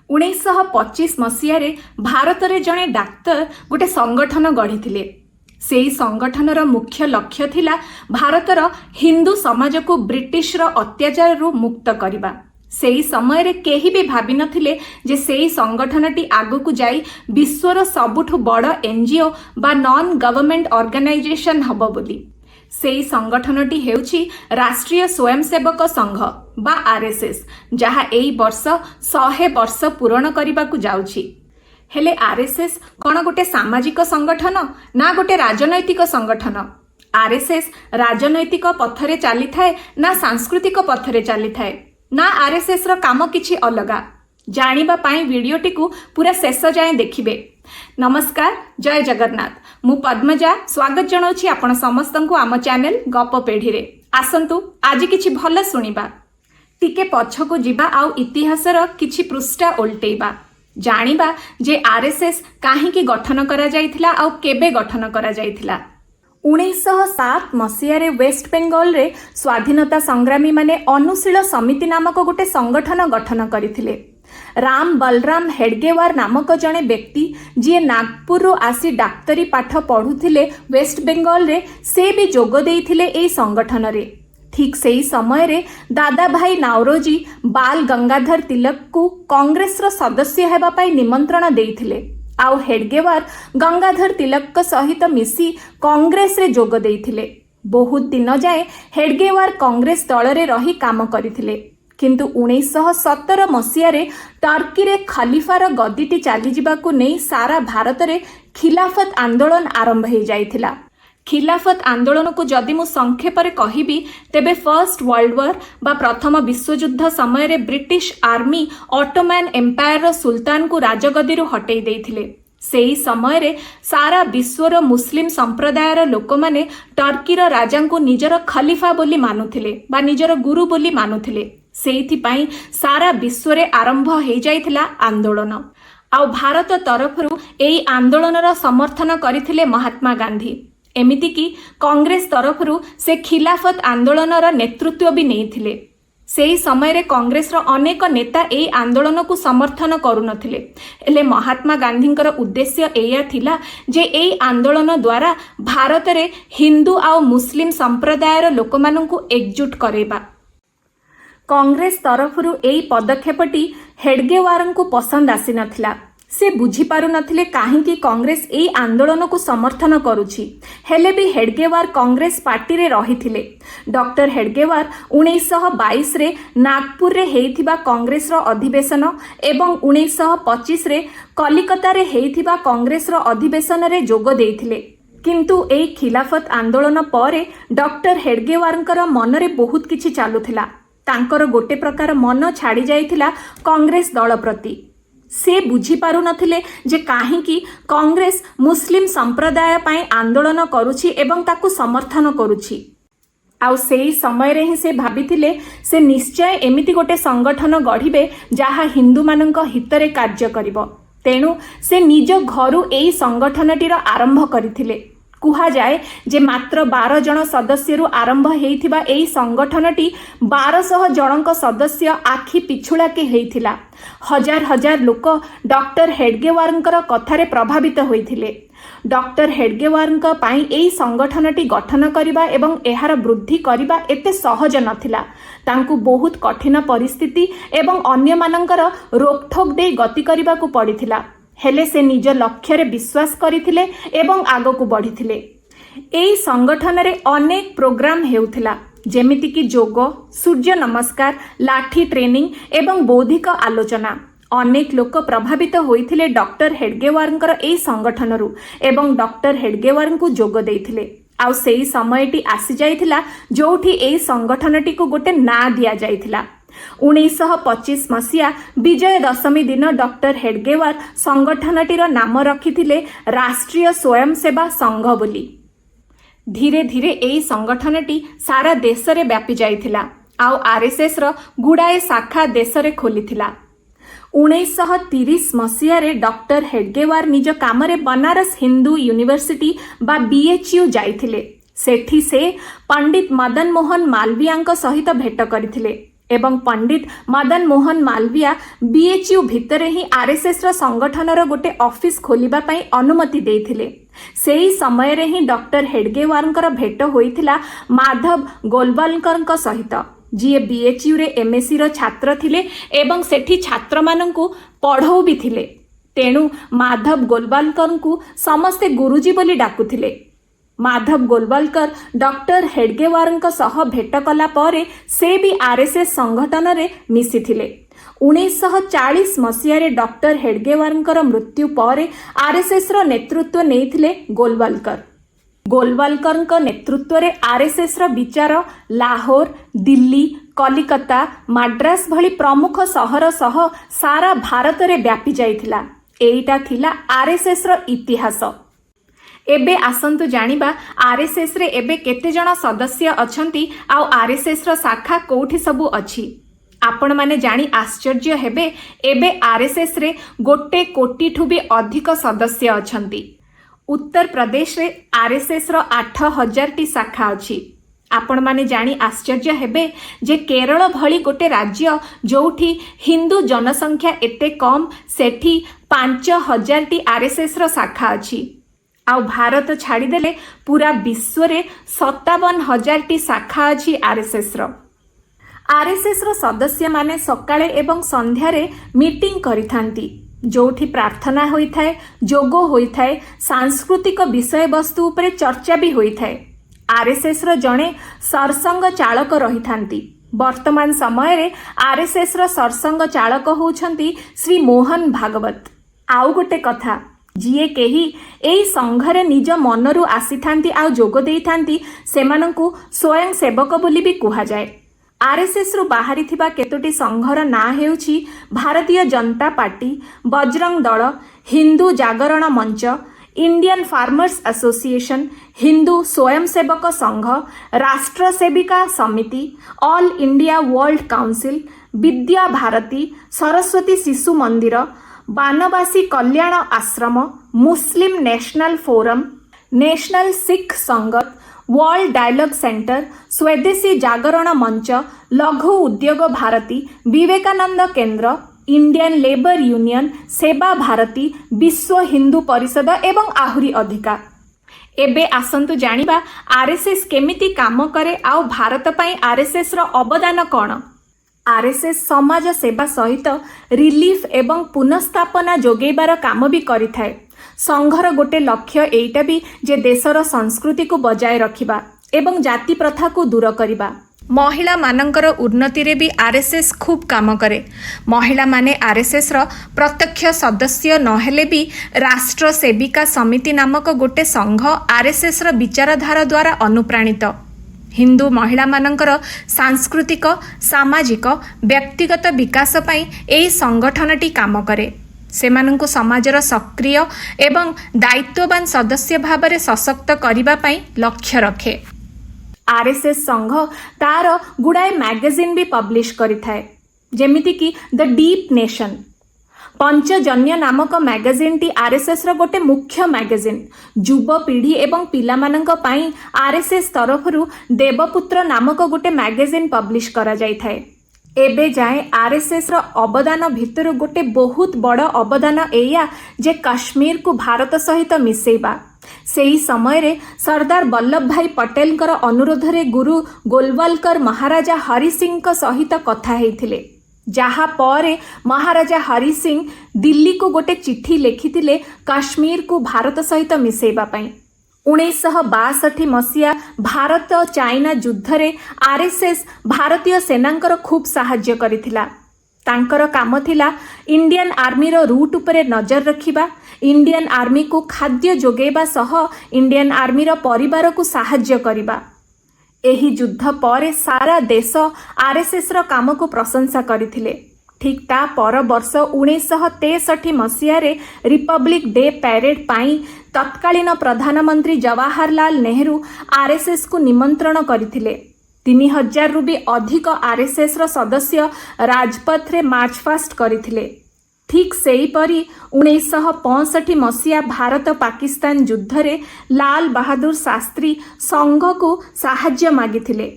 1925 मसीह भारत रे जड़े डाक्तर गोटे संगठन गढ़ी से संगठनर मुख्य लक्ष्य थिला भारतर हिंदू समाज को ब्रिटिश अत्याचार रु मुक्त करने। से समय रे केही भी भाभी नथिले जे से संगठनटी आगकू जाई विश्वर सबुठु बड़ एनजीओ बा नॉन गवर्नमेंट ऑर्गेनाइजेशन हबो बोली। से संगठनटी हेउछि राष्ट्रीय स्वयंसेवक संघ बा आरएसएस, जहा एई वर्ष 100 वर्ष पूर्ण करिबाकू जाउछि। हेले आरएसएस कौन गोटे सामाजिक संगठन ना गोटे राजनैतिक संगठन? आरएसएस राजनैतिक पथरे चली थाए ना सांस्कृतिक पथरे चली थाए ना आरएसएस रो काम किछि अलगा? जानिबा पाई वीडियोटी को पूरा शेष जाए देखिबे। नमस्कार, जय जगन्नाथ। मु पद्मजा स्वागत जनाउछि आपण समस्तंकु आम चैनल गप पेढ़ी रे। आसंतु आज किछि भल सुनिबा, टिके पछकु जिबा आउ इतिहासर किछि पृष्ठा उल्टेइबा, जानिबा जे आरएसएस काहीकि गठन करा जाइथिला आउ केबे गठन करा जाइथिला। 1907 मसीह रे वेस्ट बेंगल रे स्वाधीनता संग्रामी माने अनुशील समिति नामक गोटे संगठन गठन करथिले। राम बलराम हेडगेवार नामक जने व्यक्ति जी नागपुर रु आसी डाक्तरी पाठ पढ़ुथिले वेस्ट बेंगल रे, से भी जोग देइथिले एई संगठन रे। ठीक सेही समय रे दादा भाई नावरोजी बाल गंगाधर तिलक को कांग्रेस रो सदस्य हेबा पाई निमंत्रण देइथिले आउ हेडगेवार गंगाधर तिलक सहित मिसी कांग्रेस रे जोग देइथिले। बहुत दिन जाए हेडगेवार कांग्रेस दल रे रही काम करिथिले, किंतु 1917 मसीह रे टर्की रे खलीफार गद्दीटी चली जिबाकू नहीं सारा भारत रे खिलाफत आंदोलन आरंभ हो जाइथिला। खिलाफत आंदोलन को जदि मु संक्षेप रे कहिबी तेबे फर्स्ट वर्ल्ड वॉर बा प्रथम विश्वयुद्ध समय रे ब्रिटिश आर्मी ऑटोमैन एम्पायर रो सुल्तान को राजगद्दी रु हटेई देइथिले। सेही समय रे सारा विश्वर मुस्लिम संप्रदायर लोक माने टर्की रो राजा को निजर खलीफा बोली मानुथिले बा निजर गुरु बोली मानुथिले। सेइथि पई सारा विश्व रे आरंभ हो जाइथिला आंदोलन। आउ भारत तरफरु एई आंदोलनर समर्थन करिथिले महात्मा गांधी। एमिति कि कांग्रेस तरफरु से खिलाफत आंदोलनर नेतृत्व भी नेइथिले। सेही समय रे कांग्रेस रो अनेक नेता एई आंदोलन को समर्थन करुनथिले, एले महात्मा गांधींकर उद्देश्य एया थिला जे एई आंदोलन द्वारा भारत रे हिंदू आउ मुस्लिम संप्रदायर लोकमानंकु एकजुट करेबा। कांग्रेस तरफरु एई पदक्षेपटी हेडगेवारंकु पसंद आसी नथिला। से बुझी पारु नथिले काहीकि कांग्रेस एई आंदोलन को समर्थन करुछि। हेले भी हेडगेवार कांग्रेस पार्टी रे रहिथिले। डॉक्टर हेडगेवार 1922 रे नागपुर रे हेइथिबा कांग्रेस रो अधिवेशन एवं 1925 रे कलिकता रे हेइथिबा कांग्रेस रो अधिवेशन रे जोग देइथिले। किंतु एई खिलाफत आंदोलन परे डॉक्टर हेडगेवारंकर मन रे बहुत किछि चालुथिला। तांकर गोटे प्रकार मन छाड़ी जाइथिला कांग्रेस दल प्रति। से बुझी पारु नथिले जे काहीकि कांग्रेस मुस्लिम संप्रदाय पाई आंदोलन करुछि एवं ताकु समर्थन करुछि। आउ सेही समय रे ही से भाबिथिले से निश्चय एमिति गोटे संगठन गढ़िबे जहा हिंदू मानक हितरे कार्य करिवो। तेणु से निज घरु एई संगठनटीर आरंभ करिथिले। कुहा जाए जे मात्र 12 जन सदस्य रु आरंभ हेइथिबा एई संगठनटी 1200 जनक सदस्य आखि पिछुला के हेइथिला। हजार हजार लोक डॉक्टर हेडगेवारंकर कथारे प्रभावित होइथिले। डॉक्टर हेडगेवारंक पाई एई संगठनटी गठन करिबा एवं एहार वृद्धि करिबा एते सहज नथिला। तांकु बहुत कठिन परिस्थिति एवं अन्य मानकर रोकठोक दे गति करिबाकू पड़िथिला। हेले से निज लक्ष्य रे विश्वास करिथिले एवं आगकू बढ़िथिले। एई संगठन रे अनेक प्रोग्राम हेउथिला, जेमिति कि जोग, सूर्य नमस्कार, लाठी ट्रेनिंग एवं बौद्धिक आलोचना। अनेक लोक प्रभावित होइथिले डॉक्टर हेडगेवारंकर एई संगठनरु एवं डॉक्टर हेडगेवारंकु जोग देइथिले। आउ सेई समयटी आसी जाइथिला जोठी एई संगठनटी को गोटे ना दिया जाइथिला। 1925 मसीहा विजय दशमी दिन डॉक्टर हेडगेवार संगठनटीर नाम रखिथिले राष्ट्रीय स्वयंसेवा संघ बोली। धीरे धीरे एई संगठनटी सारा देश रे व्यापी जाइथिला आउ आरएसएस रो गुड़ाए शाखा देश रे खोलिथिला। 1930 मसीह रे डॉक्टर हेडगेवार निज काम रे बनारस हिंदू यूनिवर्सिटी बा बीएचयू जाइथिले। सेठी से पंडित मदन मोहन मालवीयांक सहित भेट करथिले एवं पंडित मदन मोहन मालवीय बीएचयू भितरे ही आरएसएस रो संगठनर गोटे ऑफिस खोलिबा पई अनुमति देइथिले। सेही समय रे ही डॉक्टर हेडगेवारंकर भेट होइथिला माधव गोलवालकर सहित, जी बीएचयू रे एमएससी रो छात्र थिले एवं सेठी छात्र माननकु पढ़ौ भी थिले। तेणु माधव गोलवालकर को समस्ते गुरुजी बोली डाकुथिले। माधव गोलवालकर डॉक्टर हेडगेवारंक सह भेट कला परे से भी आरएसएस संगठन रे मिसिथिले। 1940 मसीह रे डॉक्टर हेडगेवारंकर मृत्यु परे आरएसएस रो नेतृत्व नेइथिले गोलवालकर। गोलवालकर नेतृत्व रे आरएसएस रो विचार लाहोर, दिल्ली, कलिकता, मद्रास भली प्रमुख सहर सह सारा भारत रे व्यापी जाइथिला। एइटा थिला आरएसएस रो इतिहास। एबे आसंतु जानिबा आरएसएस रे एबे केते जण सदस्य अछंती आ आरएसएस रो शाखा कोठी सबु अछि। आपण माने जानी आश्चर्य हेबे एबे आरएसएस रे 1 कोटी ठु भी अधिक सदस्य अछंती। उत्तर प्रदेश रे आरएसएस रो 8000 टी शाखा अछि। आपण माने जानी आश्चर्य हेबे जे केरल भली गोटे राज्य जोठी हिंदू जनसंख्या एते कम सेठी 5000 टी आरएसएस रो शाखा अछि। आउ भारत छाड़ी देले पूरा विश्व रे 57,000 टी शाखा अछि आरएसएस रो। आरएसएस रो सदस्य माने सकाळे एवं संध्यारे मीटिंग करिथांती, जोठी प्रार्थना होइथाय, जोगो होइथाय, सांस्कृतिक विषय वस्तु उपरे चर्चा भी होइथाय। आरएसएस रो जणे सरसंग चालक रहिथांती। वर्तमान समय रे आरएसएस रो सरसंग चालक होउछंती श्री मोहन भागवत। आउ गोटे कथा, जिए केही एई संघरे निज मनरु आसीथांती आ जोग देइथांती सेमानंकु स्वयं सेवक बोली भी कुहा जाए। आरएसएस रु बाहरी थिबा केतोटी संघर ना हेउछि भारतीय जनता पार्टी, बजरंग दल, हिंदू जागरण मंच, Indian farmers association, Hindu Swayamsevak Sangh, राष्ट्र सेविका समिति, all India world council, Vidya Bharati, Saraswati Shishu मंदिर, बानवासी कल्याण आश्रम, मुस्लिम नेशनल फोरम, नेशनल सिख संगत, वर्ल्ड डायलॉग सेंटर, स्वदेशी जागरण मंच, लघु उद्योग भारती, विवेकानंद केंद्र, इंडियन लेबर यूनियन, सेवा भारती, विश्व हिंदू परिषद एवं आहुरी अधिका। एबे आसंतु जानिबा आरएसएस केमिति काम करे आ भारत पई आरएसएस रो अवदान कोन। आरएसएस समाज सेवा सहित रिलीफ एवं पुनर्स्थापना जोगेबार काम भी करिथाय। संघर गोटे लक्ष्य एइटा भी जे देशर संस्कृति को बजाय रखिबा एवं जाति प्रथा को दूर करिबा। महिला मानकर उन्नति रे भी आरएसएस खूब काम करे। महिला माने आरएसएस रो प्रत्यक्ष सदस्य नहेले भी राष्ट्र सेविका समिति नामक गोटे संघ आरएसएस रो विचारधारा द्वारा अनुप्राणित। हिंदू महिला मानकर सांस्कृतिक, सामाजिक, व्यक्तिगत विकास पई एई संगठनटी काम करे। सेमानंकु समाजर सक्रिय एवं दायित्ववान सदस्य भाबरे सशक्त करिबा पई लक्ष्य रखे। आरएसएस संघ तार गुडाए मैगजीन भी पब्लिश करिथाय, जेमिति कि द डीप नेशन। पंचजन्य नामक मैगजीन टी आरएसएस रो गोटे मुख्य मैगजीन। युवा पीढ़ी एवं पिलामानंक पई आरएसएस तरफरु देवपुत्र नामक गोटे मैगजीन पब्लिश करा जाय थाए। एबे जाए आरएसएस रो अवदान भितर गोटे बहुत बड़ अवदान एया जे कश्मीर को भारत सहित मिसेइबा। सेही समय रे सरदार वल्लभ भाई पटेल कर अनुरोध रे गुरु गोलवालकर महाराजा हरि सिंह को सहित कथा हेइथिले, जहा परे महाराजा हरि सिंह दिल्ली को गोटे चिट्ठी लिखिथिले कश्मीर को भारत सहित मिसेइबा पई। 1962 मसीहा भारत चाइना युद्ध रे आरएसएस भारतीय सेनांकर खूब सहाय्य करिथिला। तांकर काम थिला इंडियन आर्मी रो रूट उपरे नजर रखिबा, इंडियन आर्मी को खाद्य जोगेबा सह इंडियन आर्मी रो परिवार को सहाय्य करिबा। एही युद्ध परे सारा देश आरएसएस रो काम को प्रशंसा करिथिले। ठीक ता पर वर्ष 1963 मसीह रे रिपब्लिक डे पैरेड पाई तत्कालीन प्रधानमंत्री जवाहरलाल नेहरू आरएसएस को निमंत्रण करथिले। 3000 रु भी अधिक आरएसएस रो सदस्य राजपथ रे मार्च पास्ट करथिले। ठीक सेही परी 1965 मसीहा भारत पाकिस्तान युद्ध रे लाल बहादुर शास्त्री संघ को सहाय्य मागिथिले।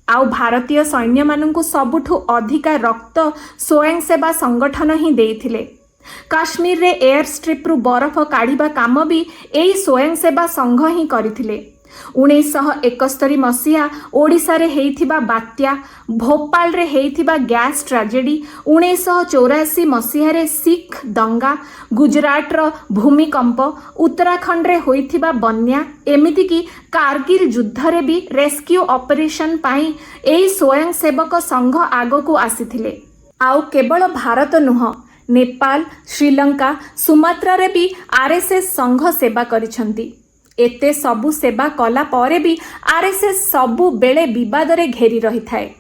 आउ भारतीय सैन्य मानंकु सबुठु अधिका रक्त स्वयंसेवा संगठन ही देइथिले। काश्मीर रे एयर स्ट्रिप रु बरफ काढ़िबा काम भी एई स्वयंसेवा संघ ही करिथिले। 1971 मसीहा ओडिशा रे हेइथिबा बात्या, भोपाल रे हेइथिबा गैस ट्रेजेडी, 1984 मसीहा रे सिख दंगा, गुजरात रो भूमिकंप, उत्तराखंड रे होइथिबा बन्या, एमिति की कारगिल युद्ध रे भी रेस्क्यू ऑपरेशन पाई एई स्वयंसेवक संघ आगो आसीथिले। आउ केवल भारत नुह, नेपाल, श्रीलंका, सुमात्रा रे भी आरएसएस संघ सेवा करिसंती। एते सबु सेवा कला परे भी आरएसएस सबु बेले विवाद रे घेरी रही थाए।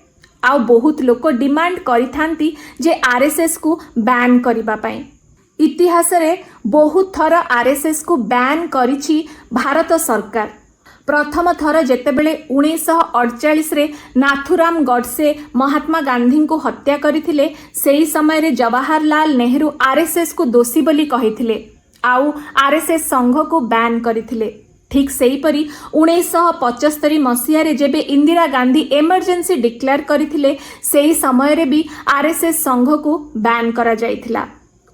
आउ बहुत लोक डिमांड करिथांती जे आरएसएस को बैन करिबा पई। इतिहास रे बहुत थर आरएसएस को बैन करिछि भारत सरकार। प्रथम थर जेतेबेले 1948 रे नाथुराम गडसे महात्मा गांधी को हत्या करथिले, सेही समय रे जवाहरलाल नेहरू आरएसएस को दोषी बोली कहिथिले आउ आरएसएस संघ को बैन करथिले। ठीक सेही परी 1975 मसीहा रे जेबे इंदिरा गांधी इमरजेंसी डिक्लेयर करथिले, सेही समय रे भी आरएसएस संघ को बैन करा जायथिला।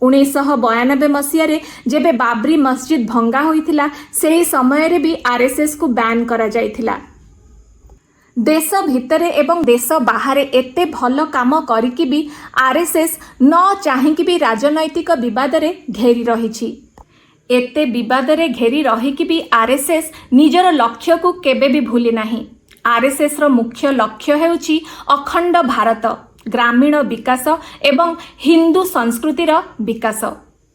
1992 मसीहा रे जेबे बाबरी मस्जिद भंगा होइथिला, सेही समय रे भी आरएसएस को बैन करा जायथिला। देश भितरे एवं देश बाहरे एते भल काम करिकि भी आरएसएस न चाहिकि भी राजनैतिक विवाद रे घेरी रहिछि। एते विवाद रे घेरी रहिकि भी आरएसएस निजर लक्ष्य को केबे भी भूली नाही। आरएसएस रो मुख्य लक्ष्य हेउछि अखंड भारत, ग्रामीण विकास एवं हिंदू संस्कृति रो विकास।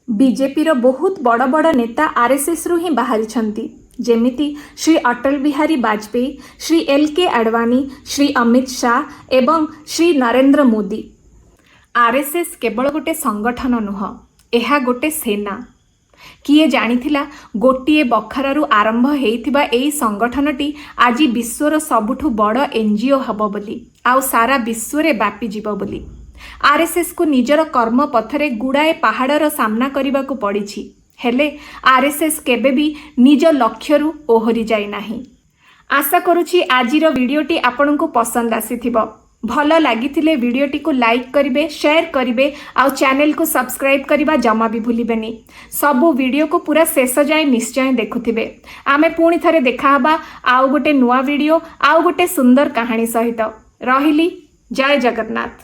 बीजेपी रो बहुत बड़ बड़ नेता आरएसएस रु ही बाहरी छंती, जेमिति श्री अटल बिहारी वाजपेयी, श्री एल.के. आडवाणी, श्री अमित शाह एवं श्री नरेंद्र मोदी। आरएसएस केवल गोटे संगठन नुह, एहा गोटे सेना। किए जानिथिला गोटिए बखरारु आरंभ हेइथिबा एई संगठनटी आज विश्वर सबुठु बड़ एनजीओ हबो बोली, आउ सारा विश्व रे व्यापी जीव बोली। आरएसएस को निजर कर्म पथरे गुड़ाए पहाड़र सामना करबाकू पड़िछि, हेले आरएसएस केबे भी निज लक्ष्यरु ओहरी जाई नाही। आशा करूछि आजिर वीडियोटी आपनकु पसंद आसीथिबो। भल लागिथिले वीडियोटी को लाइक करिवे, शेयर करिवे, आउ चैनल को सब्सक्राइब करबा जमा भी भूलिबेनी। सबु वीडियो को पूरा शेष जाए निश्चय देखुथिबे। आमे पुणी थरे देखा हबा आउ गोटे नुआ वीडियो, आउ गोटे सुंदर कहानी सहित। रहिली, जय जगन्नाथ।